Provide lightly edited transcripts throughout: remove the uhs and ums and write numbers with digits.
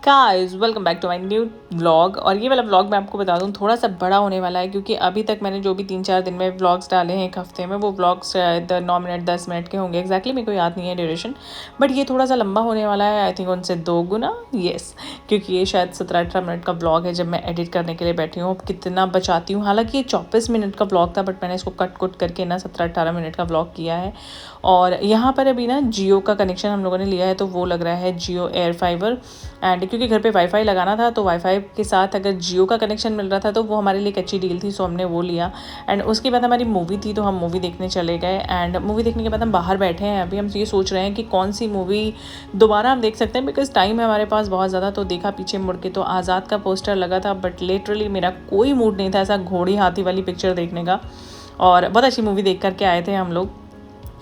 Guys welcome back to my new vlog. और ये वाला व्लॉग मैं आपको बता दूं थोड़ा सा बड़ा होने वाला है, क्योंकि अभी तक मैंने जो भी 3-4 दिन में व्लॉग्स डाले हैं एक हफ्ते में, वो व्लॉग्स शायद 9 मिनट 10 मिनट के होंगे। एक्जैक्टली मेरे को याद नहीं है ड्यूरेशन, बट ये थोड़ा सा लंबा होने वाला है। आई थिंक उनसे 2 गुना, येस, क्योंकि ये शायद 17-18 मिनट का व्लॉग है जब मैं एडिट करने के लिए बैठी हूँ। कितना बचाती हूँ, हालांकि ये 24 मिनट का व्लॉग था, बट मैंने इसको कट कुट करके ना 17-18 मिनट का व्लॉग किया है। और यहाँ पर अभी ना जियो का कनेक्शन हम लोगों ने लिया है, तो वो लग रहा है जियो एयर फाइबर। एंड क्योंकि घर पे वाईफाई लगाना था, तो वाईफाई के साथ अगर जियो का कनेक्शन मिल रहा था तो वो हमारे लिए एक अच्छी डील थी, सो हमने वो लिया। एंड उसके बाद हमारी मूवी थी, तो हम मूवी देखने चले गए। एंड मूवी देखने के बाद हम बाहर बैठे हैं। अभी हम ये सोच रहे हैं कि कौन सी मूवी दोबारा हम देख सकते हैं, बिकॉज टाइम है हमारे पास बहुत ज़्यादा। तो देखा पीछे मुड़ के तो आज़ाद का पोस्टर लगा था, बट लिटरली मेरा कोई मूड नहीं था ऐसा घोड़ी हाथी वाली पिक्चर देखने का। और बहुत अच्छी मूवी देख करके आए थे हम लोग।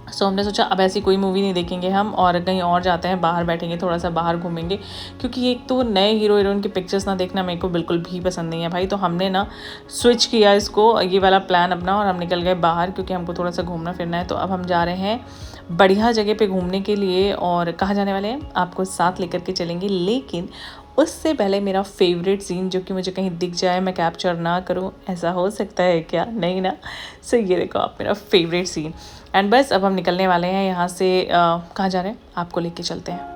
सो हमने सोचा अब ऐसी कोई मूवी नहीं देखेंगे हम, और कहीं और जाते हैं, बाहर बैठेंगे, थोड़ा सा बाहर घूमेंगे। क्योंकि एक तो नए हीरो हीरोइन की पिक्चर्स ना देखना मेरे को बिल्कुल भी पसंद नहीं है भाई। तो हमने ना स्विच किया इसको, ये वाला प्लान अपना, और हम निकल गए बाहर, क्योंकि हमको थोड़ा सा घूमना फिरना है। तो अब हम जा रहे हैं बढ़िया जगह पे घूमने के लिए। और कहाँ जाने वाले हैं आपको साथ लेकर के चलेंगे, लेकिन उससे पहले मेरा फेवरेट सीन जो कि मुझे कहीं दिख जाए मैं कैप्चर ना करूं, ऐसा हो सकता है क्या? नहीं ना। सो ये देखो आप, मेरा फेवरेट सीन। एंड बस अब हम निकलने वाले हैं यहाँ से। कहाँ जा रहे हैं आपको लेके चलते हैं।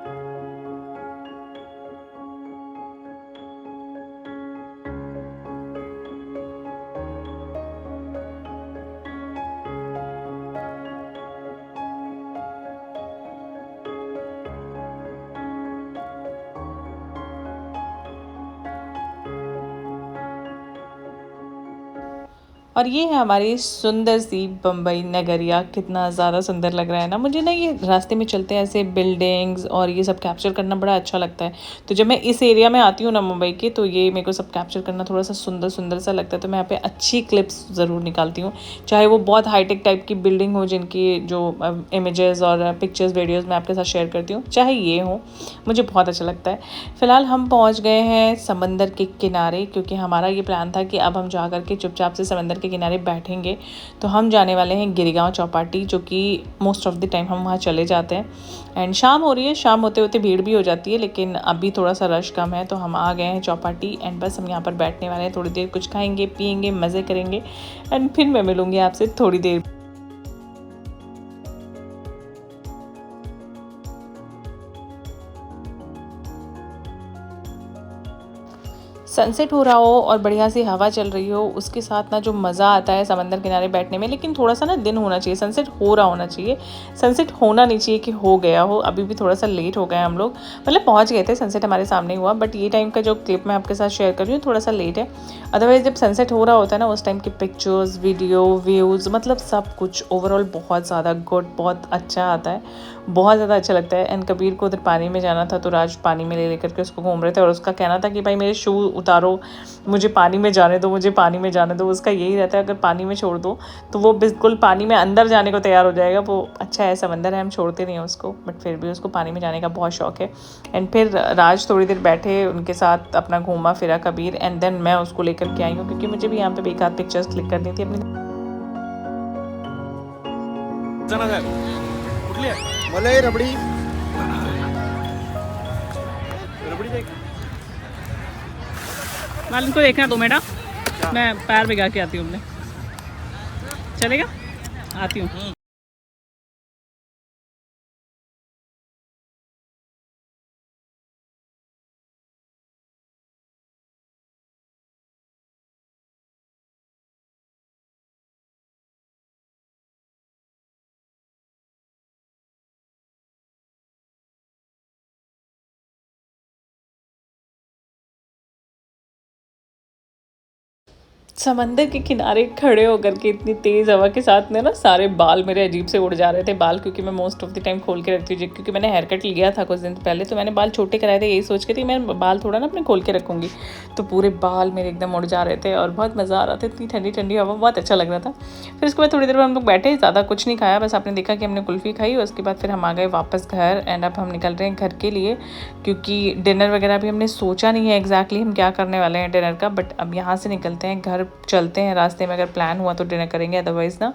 और ये है हमारी सुंदर सी बम्बई नगरिया। कितना ज़्यादा सुंदर लग रहा है ना। मुझे ना ये रास्ते में चलते हैं ऐसे बिल्डिंग्स और ये सब कैप्चर करना बड़ा अच्छा लगता है। तो जब मैं इस एरिया में आती हूँ ना मुंबई के, तो ये मेरे को सब कैप्चर करना थोड़ा सा सुंदर सुंदर सा लगता है। तो मैं यहाँ पे अच्छी क्लिप्स ज़रूर निकालती हूँ, चाहे वो बहुत हाईटेक टाइप की बिल्डिंग हो जिनकी जो इमेजेस और पिक्चर्स वीडियोज़ मैं आपके साथ शेयर करती हूँ, चाहे ये हो, मुझे बहुत अच्छा लगता है। फ़िलहाल हम पहुँच गए हैं समंदर के किनारे, क्योंकि हमारा ये प्लान था कि अब हम जा कर के चुपचाप से समंदर के किनारे बैठेंगे। तो हम जाने वाले हैं गिरगांव चौपाटी, जो कि मोस्ट ऑफ द टाइम हम वहाँ चले जाते हैं। एंड शाम हो रही है, शाम होते होते भीड़ भी हो जाती है, लेकिन अभी थोड़ा सा रश कम है। तो हम आ गए हैं चौपाटी, एंड बस हम यहाँ पर बैठने वाले हैं। थोड़ी देर कुछ खाएंगे पियेंगे, मज़े करेंगे, एंड फिर मैं मिलूँगी आपसे थोड़ी देर। सनसेट हो रहा हो और बढ़िया सी हवा चल रही हो, उसके साथ ना जो मज़ा आता है समंदर किनारे बैठने में। लेकिन थोड़ा सा ना दिन होना चाहिए, सनसेट हो रहा होना चाहिए। सनसेट होना नहीं चाहिए कि हो गया हो। अभी भी थोड़ा सा लेट हो गए हम लोग, मतलब पहुंच गए थे, सनसेट हमारे सामने हुआ, बट ये टाइम का जो क्लिप मैं आपके साथ शेयर कर रही हूँ थोड़ा सा लेट है। अदरवाइज़ जब सनसेट हो रहा होता है ना, उस टाइम की पिक्चर्स, वीडियो, व्यूज़, मतलब सब कुछ ओवरऑल बहुत ज़्यादा गुड, बहुत अच्छा आता है, बहुत ज़्यादा अच्छा लगता है। एंड कबीर को उधर पानी में जाना था, तो राज पानी में ले लेकर के उसको घूम रहे थे, और उसका कहना था कि भाई मेरे शू उतारो, मुझे पानी में जाने दो, मुझे पानी में जाने दो। उसका यही रहता है, अगर पानी में छोड़ दो तो वो बिल्कुल पानी में अंदर जाने को तैयार हो जाएगा। वो अच्छा है, समंदर है, हम छोड़ते नहीं हैं उसको, बट फिर भी उसको पानी में जाने का बहुत शौक है। एंड फिर राज थोड़ी देर बैठे, उनके साथ अपना घूमा फिरा कबीर, एंड देन मैं उसको लेकर के आई हूँ, क्योंकि मुझे भी यहाँ पे एक आध पिक्चर्स क्लिक करनी थी अपनी। मलाई रबड़ी मालिक को देखना 2 मिनट, मैं पैर भिगा के आती हूँ अपने। चलेगा? आती हूँ। समंदर के किनारे खड़े होकर के इतनी तेज़ हवा के साथ में ना सारे बाल मेरे अजीब से उड़ जा रहे थे। बाल क्योंकि मैं मोस्ट ऑफ द टाइम खोल के रखती हूँ, क्योंकि मैंने हेयर कट लिया था कुछ दिन पहले, तो मैंने बाल छोटे कराए थे, यही सोच के थी मैं बाल थोड़ा ना अपने खोल के रखूँगी। तो पूरे बाल मेरे एकदम उड़ जा रहे थे और बहुत मज़ा आ रहा था, इतनी ठंडी ठंडी हवा, बहुत अच्छा लग रहा था। फिर उसके बाद थोड़ी देर में हम लोग बैठे, ज़्यादा कुछ नहीं खाया, बस आपने देखा कि हमने कुल्फ़ी खाई। उसके बाद फिर हम आ गए वापस घर, एंड अब हम निकल रहे हैं घर के लिए, क्योंकि डिनर वगैरह भी हमने सोचा नहीं है एग्जैक्टली हम क्या करने वाले हैं डिनर का। बट अब यहाँ से निकलते हैं, घर चलते हैं, रास्ते में अगर प्लान हुआ तो डिनर करेंगे, अदरवाइज़ ना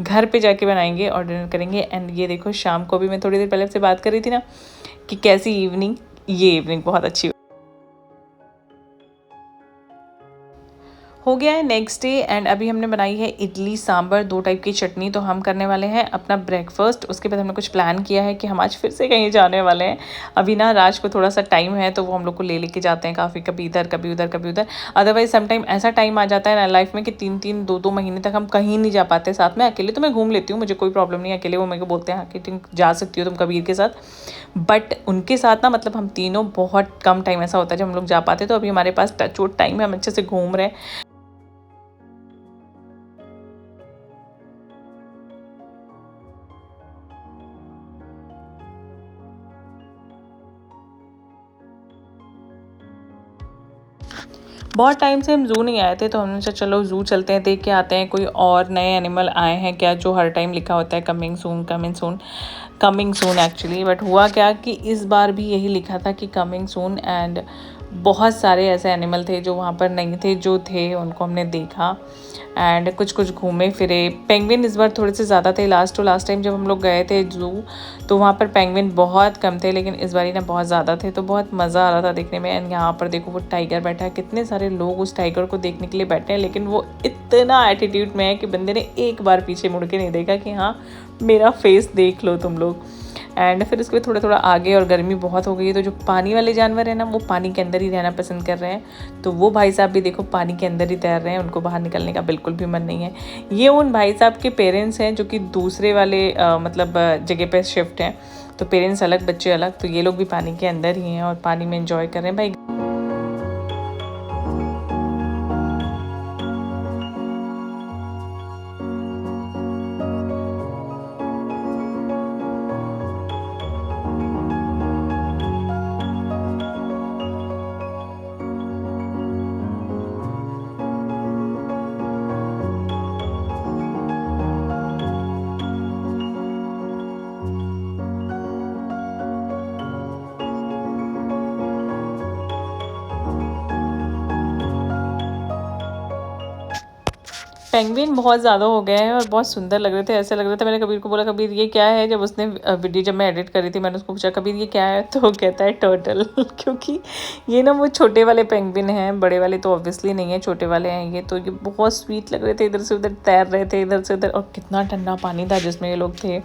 घर पे जाके बनाएंगे और डिनर करेंगे। एंड ये देखो, शाम को भी मैं थोड़ी देर पहले से बात कर रही थी ना कि कैसी इवनिंग, ये इवनिंग बहुत अच्छी। हो गया है नेक्स्ट डे एंड अभी हमने बनाई है इडली सांभर, 2 टाइप की चटनी। तो हम करने वाले हैं अपना ब्रेकफास्ट। उसके बाद हमने कुछ प्लान किया है कि हम आज फिर से कहीं जाने वाले हैं। अभी ना राज को थोड़ा सा टाइम है तो वो हम लोग को ले लेके जाते हैं काफ़ी, कभी इधर कभी उधर कभी उधर। अदरवाइज समटाइम ऐसा टाइम आ जाता है ना लाइफ में कि 3-3 2-2 महीने तक हम कहीं नहीं जा पाते साथ में। अकेले तो मैं घूम लेती हूँ, मुझे कोई प्रॉब्लम नहीं है अकेले। वो मेरे को बोलते हैं हाँ कि तुम जा सकती हो तुम कबीर के साथ, बट उनके साथ ना मतलब हम तीनों बहुत कम टाइम ऐसा होता है जब हम लोग जा पाते। तो अभी हमारे पास टच वुड टाइम है, हम अच्छे से घूम रहे हैं। बहुत टाइम से हम ज़ू नहीं आए थे तो हमने सोचा चलो ज़ू चलते हैं, देख के आते हैं कोई और नए एनिमल आए हैं क्या, जो हर टाइम लिखा होता है coming soon coming soon coming soon actually. But हुआ क्या कि इस बार भी यही लिखा था कि कमिंग सून, एंड बहुत सारे ऐसे एनिमल थे जो वहाँ पर नहीं थे, जो थे उनको हमने देखा एंड कुछ कुछ घूमे फिरे। पेंगुइन इस बार थोड़े से ज़्यादा थे। लास्ट टाइम जब हम लोग गए थे ज़ू तो वहाँ पर पेंगुइन बहुत कम थे, लेकिन इस बार ही ना बहुत ज़्यादा थे, तो बहुत मज़ा आ रहा था देखने में। एंड यहाँ पर देखो वो टाइगर बैठा है, कितने सारे लोग उस टाइगर को देखने के लिए बैठे हैं, लेकिन वो इतना एटीट्यूड में है कि बंदे ने एक बार पीछे मुड़ के नहीं देखा कि हाँ मेरा फेस देख लो तुम लोग। एंड फिर उसके बाद थोड़ा थोड़ा आगे, और गर्मी बहुत हो गई है तो जो पानी वाले जानवर हैं ना वो पानी के अंदर ही रहना पसंद कर रहे हैं। तो वो भाई साहब भी देखो पानी के अंदर ही तैर रहे हैं, उनको बाहर निकलने का बिल्कुल भी मन नहीं है। ये उन भाई साहब के पेरेंट्स हैं जो कि दूसरे वाले मतलब जगह पे शिफ्ट हैं। तो पेरेंट्स अलग बच्चे अलग, तो ये लोग भी पानी के अंदर ही हैं और पानी में इंजॉय कर रहे हैं भाई। पेंगुइन बहुत ज़्यादा हो गए हैं और बहुत सुंदर लग रहे थे, ऐसे लग रहा था। मैंने कबीर को बोला कबीर ये क्या है, जब उसने वीडियो जब मैं एडिट करी थी मैंने उसको पूछा कबीर ये क्या है, तो वो कहता है टर्टल क्योंकि ये ना वो छोटे वाले पेंगुइन हैं, बड़े वाले तो ऑब्वियसली नहीं है, छोटे वाले हैं ये। तो ये बहुत स्वीट लग रहे थे, इधर से उधर तैर रहे थे, इधर से उधर, और कितना ठंडा पानी था जिसमें ये लोग थे।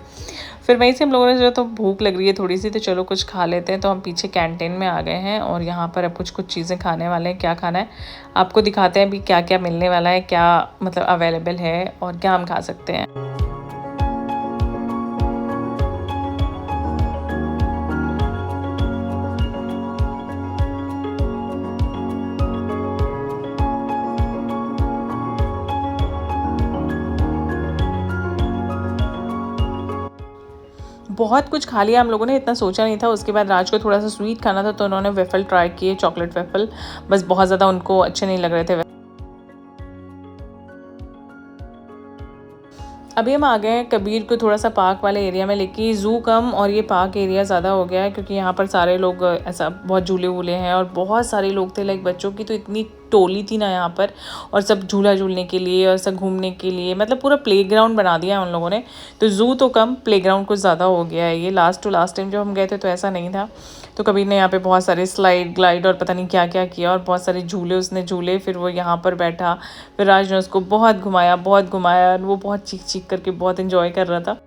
फिर वहीं से हम लोगों ने जो तो भूख लग रही है थोड़ी सी, तो चलो कुछ खा लेते हैं। तो हम पीछे कैंटीन में आ गए हैं और यहाँ पर अब कुछ कुछ चीज़ें खाने वाले हैं। क्या खाना है आपको दिखाते हैं अभी, क्या क्या मिलने वाला है, क्या मतलब अवेलेबल है और क्या हम खा सकते हैं। बहुत कुछ खा लिया हम लोगों ने, इतना सोचा नहीं था। उसके बाद राज को थोड़ा सा स्वीट खाना था तो उन्होंने वेफल ट्राई किए, चॉकलेट वेफल, बस बहुत ज़्यादा उनको अच्छे नहीं लग रहे थे। अभी हम आ गए हैं कबीर को थोड़ा सा पार्क वाले एरिया में लेके। ज़ू कम और ये पार्क एरिया ज़्यादा हो गया है क्योंकि यहाँ पर सारे लोग ऐसा बहुत झूले वूले हैं और बहुत सारे लोग थे। लाइक बच्चों की तो इतनी टोली थी ना यहाँ पर, और सब झूला झूलने के लिए और सब घूमने के लिए, मतलब पूरा प्लेग्राउंड बना दिया है उन लोगों ने। तो ज़ू तो कम, प्लेग्राउंड कुछ ज़्यादा हो गया है। ये लास्ट टाइम जब हम गए थे तो ऐसा नहीं था। तो कबीर ने यहाँ पे बहुत सारे स्लाइड ग्लाइड और पता नहीं क्या क्या किया, और बहुत सारे झूले उसने झूले। फिर वो यहाँ पर बैठा, फिर राज ने उसको बहुत घुमाया बहुत घुमाया, और वो बहुत चीख चीख करके बहुत इन्जॉय कर रहा था।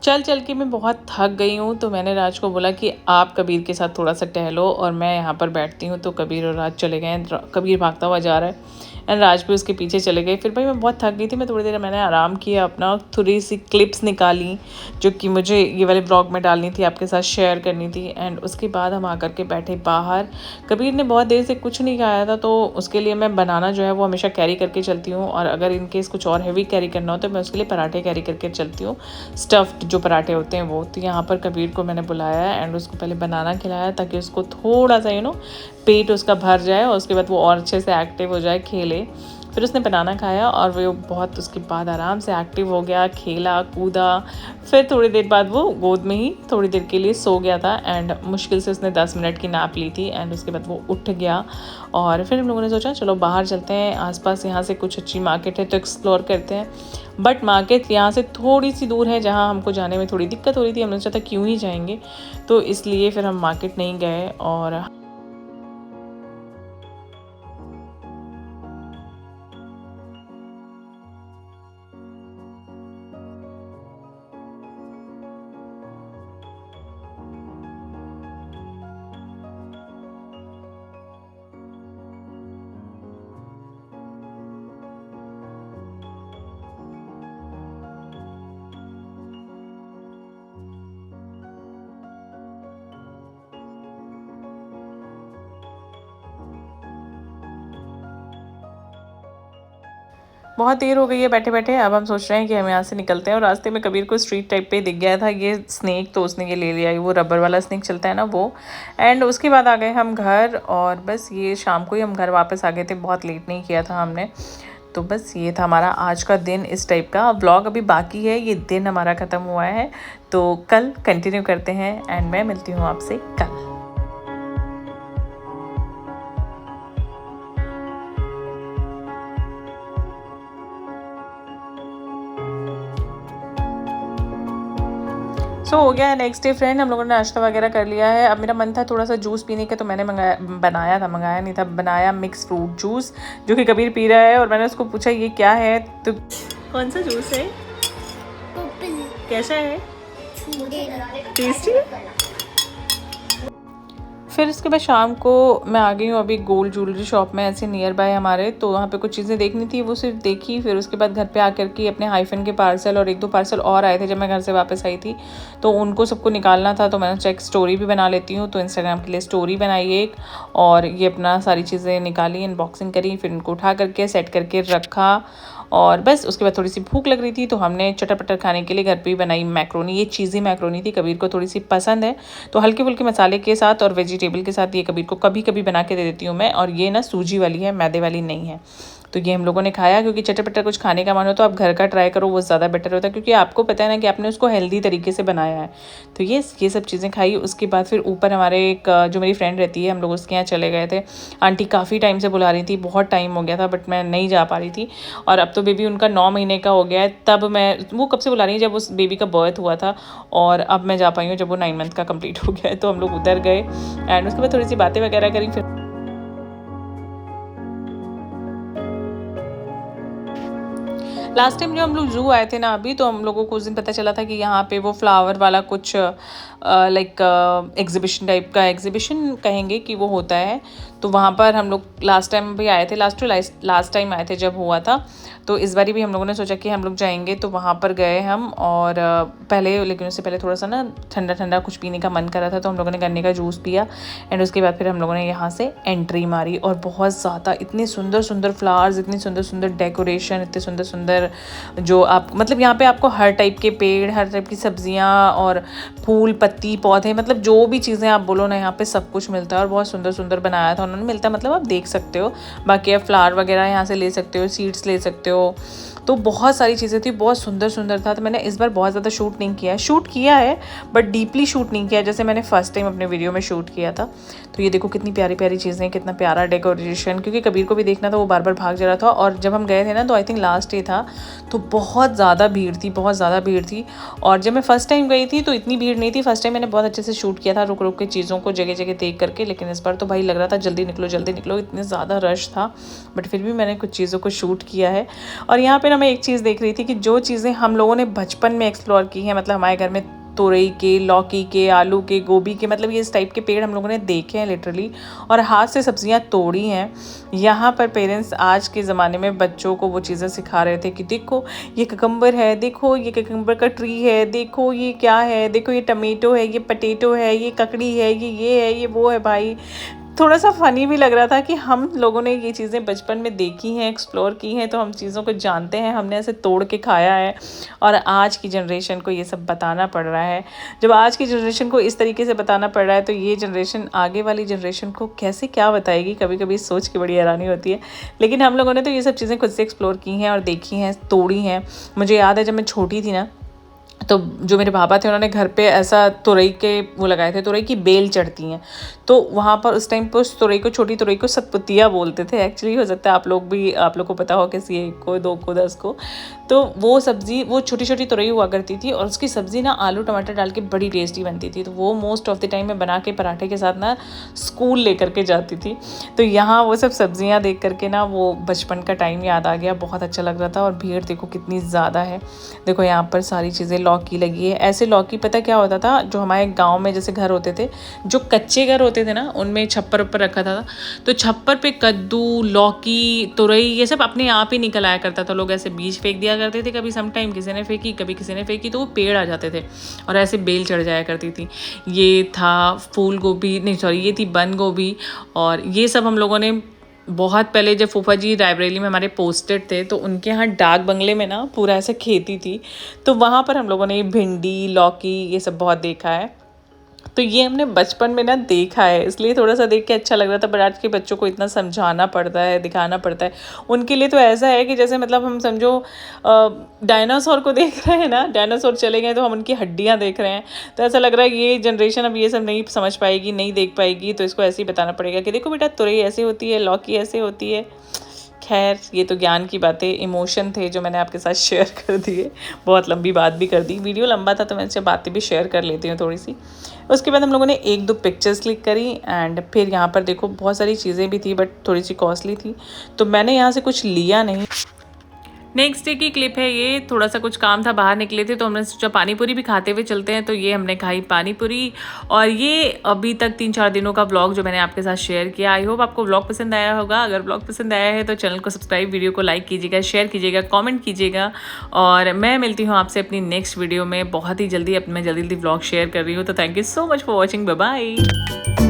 चल चल के मैं बहुत थक गई हूँ, तो मैंने राज को बोला कि आप कबीर के साथ थोड़ा सा टहलो और मैं यहाँ पर बैठती हूँ। तो कबीर और राज चले गए। कबीर भागता हुआ जा रहा है एंड राज भी उसके पीछे चले गए। फिर भाई मैं बहुत थक गई थी, मैं थोड़ी देर मैंने आराम किया, अपना थोड़ी सी क्लिप्स निकाली जो कि मुझे ये वाले ब्लॉग में डालनी थी, आपके साथ शेयर करनी थी। एंड उसके बाद हम आकर के बैठे बाहर। कबीर ने बहुत देर से कुछ नहीं खाया था, तो उसके लिए मैं बनाना जो है वो हमेशा कैरी करके चलती हूँ, और अगर इनकेस कुछ और हैवी कैरी करना हो तो मैं उसके लिए पराठे कैरी करके चलती हूँ, स्टफ्ड जो पराठे होते हैं वो। तो यहाँ पर कबीर को मैंने बुलाया एंड उसको पहले बनाना खिलाया ताकि उसको थोड़ा सा पेट उसका भर जाए और उसके बाद वो और अच्छे से एक्टिव हो जाए, खेले। फिर उसने बनाना खाया और वो बहुत उसके बाद आराम से एक्टिव हो गया, खेला कूदा। फिर थोड़ी देर बाद वो गोद में ही थोड़ी देर के लिए सो गया था एंड मुश्किल से उसने 10 मिनट की नैप ली थी एंड उसके बाद वो उठ गया। और फिर हम लोगों ने सोचा चलो बाहर चलते हैं, आसपास यहाँ से कुछ अच्छी मार्केट है तो एक्सप्लोर करते हैं। बट मार्केट यहाँ से थोड़ी सी दूर है जहाँ हमको जाने में थोड़ी दिक्कत हो रही थी। हमने सोचा था क्यों ही जाएंगे, तो इसलिए फिर हम मार्केट नहीं गए। और बहुत देर हो गई है बैठे बैठे, अब हम सोच रहे हैं कि हम यहाँ से निकलते हैं। और रास्ते में कबीर को स्ट्रीट टाइप पे दिख गया था ये स्नैक, तो उसने ये ले लिया, वो रबर वाला स्नैक चलता है ना वो। एंड उसके बाद आ गए हम घर और बस ये शाम को ही हम घर वापस आ गए थे, बहुत लेट नहीं किया था हमने। तो बस ये था हमारा आज का दिन, इस टाइप का व्लॉग अभी बाकी है, ये दिन हमारा ख़त्म हुआ है। तो कल कंटिन्यू करते हैं एंड मैं मिलती हूँ आपसे कल। सो हो गया है नेक्स्ट डे फ्रेंड, हम लोगों ने नाश्ता वगैरह कर लिया है। अब मेरा मन था थोड़ा सा जूस पीने का, तो मैंने मंगाया नहीं था, बनाया मिक्स फ्रूट जूस जो कि कबीर पी रहा है। और मैंने उसको पूछा ये क्या है, तो कौन सा जूस है, कैसा है, टेस्टी है। फिर उसके बाद शाम को मैं आ गई हूँ अभी गोल्ड ज्वेलरी शॉप में, ऐसे नियर बाय हमारे, तो वहाँ पे कुछ चीज़ें देखनी थी, वो सिर्फ देखी। फिर उसके बाद घर पे आकर के अपने हाइफन के पार्सल और 1-2 पार्सल और आए थे जब मैं घर से वापस आई थी, तो उनको सबको निकालना था। तो मैंने चेक स्टोरी भी बना लेती हूँ, तो इंस्टाग्राम के लिए स्टोरी बनाई एक, और ये अपना सारी चीज़ें निकाली, अनबॉक्सिंग करी, फिर उनको उठा करके सेट करके रखा। और बस उसके बाद थोड़ी सी भूख लग रही थी, तो हमने चटर पटर खाने के लिए घर पे ही बनाई मैक्रोनी। ये चीज़ी मैक्रोनी थी, कबीर को थोड़ी सी पसंद है, तो हल्के फुल्के मसाले के साथ और वेजिटेबल के साथ ये कबीर को कभी कभी बना के दे देती हूँ मैं। और ये ना सूजी वाली है, मैदे वाली नहीं है। तो ये हम लोगों ने खाया, क्योंकि चटर पटर कुछ खाने का मन हो तो आप घर का ट्राई करो, वो ज़्यादा बेटर होता है, क्योंकि आपको पता है ना कि आपने उसको हेल्दी तरीके से बनाया है। तो ये सब चीज़ें खाई। उसके बाद फिर ऊपर हमारे एक जो मेरी फ्रेंड रहती है, हम लोग उसके यहाँ चले गए थे। आंटी काफ़ी टाइम से बुला रही थी, बहुत टाइम हो गया था, बट मैं नहीं जा पा रही थी। और अब तो बेबी उनका 9 महीने का हो गया है, तब मैं, वो कब से बुला रही है, जब उस बेबी का बर्थ हुआ था, और अब मैं जा पाई हूँ जब वो 9 मंथ का कंप्लीट हो गया है। तो हम लोग उधर गए एंड उसके बाद थोड़ी सी बातें वगैरह करी। फिर लास्ट टाइम जो हम लोग जू आए थे ना अभी, तो हम लोगों को उस दिन पता चला था कि यहाँ पे वो फ्लावर वाला कुछ लाइक एग्जीबिशन टाइप का, एग्जीबिशन कहेंगे कि वो होता है। तो वहाँ पर हम लोग लास्ट टाइम भी आए थे, लास्ट टाइम आए थे जब हुआ था। तो इस बारी भी हम लोगों ने सोचा कि हम लोग जाएंगे, तो वहाँ पर गए हम। और पहले, लेकिन उससे पहले थोड़ा सा ना ठंडा ठंडा कुछ पीने का मन कर रहा था, तो हम लोगों ने गन्ने का जूस पिया। एंड उसके बाद फिर हम लोगों ने यहाँ से एंट्री मारी, और बहुत ज़्यादा इतने सुंदर सुंदर फ्लावर्स, इतनी सुंदर सुंदर डेकोरेशन, इतने सुंदर सुंदर जो आप, मतलब यहाँ पे आपको हर टाइप के पेड़, हर टाइप की सब्जियाँ और फूल पत्ती पौधे, मतलब जो भी चीज़ें आप बोलो ना, यहाँ पे सब कुछ मिलता है। और बहुत सुंदर सुंदर बनाया था उन्होंने, मिलता है मतलब आप देख सकते हो। बाकी आप फ्लावर वगैरह यहाँ से ले सकते हो, सीड्स ले सकते हो, तो बहुत सारी चीज़ें थी, बहुत सुंदर सुंदर था। तो मैंने इस बार बहुत ज़्यादा शूट नहीं किया है, शूट किया है बट डीपली शूट नहीं किया जैसे मैंने फर्स्ट टाइम अपने वीडियो में शूट किया था। तो ये देखो कितनी प्यारी प्यारी चीज़ें, कितना प्यारा डेकोरेशन, क्योंकि कबीर को भी देखना था, वो बार बार भाग जा रहा था। और जब हम गए थे ना, तो आई थिंक लास्ट डे था, तो बहुत ज़्यादा भीड़ थी, बहुत ज़्यादा भीड़ थी। और जब मैं फर्स्ट टाइम गई थी तो इतनी भीड़ नहीं थी, फर्स्ट टाइम मैंने बहुत अच्छे से शूट किया था, रुक रुक के चीज़ों को जगह जगह देख करके। लेकिन इस बार तो भाई लग रहा था जल्दी निकलो, इतने ज़्यादा रश था, बट फिर भी मैंने कुछ चीज़ों को शूट किया है। और यहाँ पे ना मैं एक चीज़ देख रही थी कि जो चीज़ें हम लोगों ने बचपन में एक्सप्लोर की हैं, मतलब हमारे घर में तुरई के, लौकी के, आलू के, गोभी के, मतलब ये इस टाइप के पेड़ हम लोगों ने देखे हैं लिटरली, और हाथ से सब्जियां तोड़ी हैं। यहाँ पर पेरेंट्स आज के ज़माने में बच्चों को वो चीज़ें सिखा रहे थे कि देखो ये ककम्बर है, देखो ये ककम्बर का ट्री है, देखो ये क्या है, देखो ये टमेटो है, ये पटेटो है, ये ककड़ी है, ये है, ये वो है भाई। थोड़ा सा फ़नी भी लग रहा था कि हम लोगों ने ये चीज़ें बचपन में देखी हैं, एक्सप्लोर की हैं, तो हम चीज़ों को जानते हैं, हमने ऐसे तोड़ के खाया है और आज की जनरेशन को ये सब बताना पड़ रहा है। जब आज की जनरेशन को इस तरीके से बताना पड़ रहा है तो ये जनरेशन आगे वाली जनरेशन को कैसे क्या बताएगी, कभी-कभी सोच के बड़ी हैरानी होती है। लेकिन हम लोगों ने तो ये सब चीज़ें खुद से एक्सप्लोर की हैं और देखी हैं, तोड़ी हैं। मुझे याद है जब मैं छोटी थी ना, तो जो मेरे पापा थे उन्होंने घर पे ऐसा तुरई के वो लगाए थे, तुरई की बेल चढ़ती हैं, तो वहाँ पर उस टाइम पे उस तुरई को, छोटी तुरई को सतपुतिया बोलते थे एक्चुअली। हो सकता है आप लोग को पता हो, किसी 1 को 2 को 10 को। तो वो सब्ज़ी, वो छोटी छोटी तुरई हुआ करती थी और उसकी सब्ज़ी ना आलू टमाटर डाल के बड़ी टेस्टी बनती थी। तो वो मोस्ट ऑफ द टाइम मैं बना के पराठे के साथ ना स्कूल लेकर के जाती थी। तो यहाँ वो सब सब्ज़ियाँ देख करके ना वो बचपन का टाइम याद आ गया, बहुत अच्छा लग रहा था। और भीड़ देखो कितनी ज़्यादा है, देखो यहाँ पर सारी चीज़ें, लौकी लगी है। ऐसे लौकी पता क्या होता था, जो हमारे गांव में जैसे घर होते थे, जो कच्चे घर होते थे ना, उनमें छप्पर ऊपर रखा था, तो छप्पर पे कद्दू, लौकी, तुरई ये सब अपने आप ही निकल आया करता था। लोग ऐसे बीज फेंक दिया करते थे, कभी सम टाइम किसी ने फेंकी, कभी किसी ने फेंकी, तो वो पेड़ आ जाते थे और ऐसे बेल चढ़ जाया करती थी। ये था फूल गोभी, नहीं सॉरी, ये थी बंद गोभी। और ये सब हम लोगों ने बहुत पहले, जब फूफा जी रायबरेली में हमारे पोस्टेड थे, तो उनके यहाँ डाक बंगले में ना पूरा ऐसे खेती थी, तो वहाँ पर हम लोगों ने भिंडी, लौकी ये सब बहुत देखा है। तो ये हमने बचपन में ना देखा है, इसलिए थोड़ा सा देख के अच्छा लग रहा था। बट आज के बच्चों को इतना समझाना पड़ता है, दिखाना पड़ता है। उनके लिए तो ऐसा है कि जैसे मतलब हम समझो डायनासोर को देख रहे हैं ना, डायनासोर चले गए तो हम उनकी हड्डियाँ देख रहे हैं। तो ऐसा लग रहा है ये जनरेशन अब ये सब नहीं समझ पाएगी, नहीं देख पाएगी, तो इसको ऐसे ही बताना पड़ेगा कि देखो बेटा, तुरई ऐसे होती है, लौकी ऐसे होती है। खैर, ये तो ज्ञान की बातें, इमोशन थे जो मैंने आपके साथ शेयर कर दिए। बहुत लंबी बात भी कर दी, वीडियो लंबा था तो मैं इससे बातें भी शेयर कर लेती हूँ थोड़ी सी। उसके बाद हम लोगों ने 1-2 पिक्चर्स क्लिक करी एंड फिर यहाँ पर देखो बहुत सारी चीज़ें भी थी, बट थोड़ी सी कॉस्टली थी, तो मैंने यहाँ से कुछ लिया नहीं। नेक्स्ट डे की क्लिप है ये, थोड़ा सा कुछ काम था, बाहर निकले थे, तो हमने सोचा पानी पूरी भी खाते हुए चलते हैं, तो ये हमने खाई पानी पूरी। और ये अभी तक 3-4 दिनों का व्लॉग जो मैंने आपके साथ शेयर किया। आई होप आपको व्लॉग पसंद आया होगा। अगर व्लॉग पसंद आया है तो चैनल को सब्सक्राइब, वीडियो को लाइक कीजिएगा, शेयर कीजिएगा, कॉमेंट कीजिएगा। और मैं मिलती हूँ आपसे अपनी नेक्स्ट वीडियो में बहुत ही जल्दी। मैं जल्दी व्लॉग शेयर कर रही हूँ, तो thank you so much for watching, bye bye.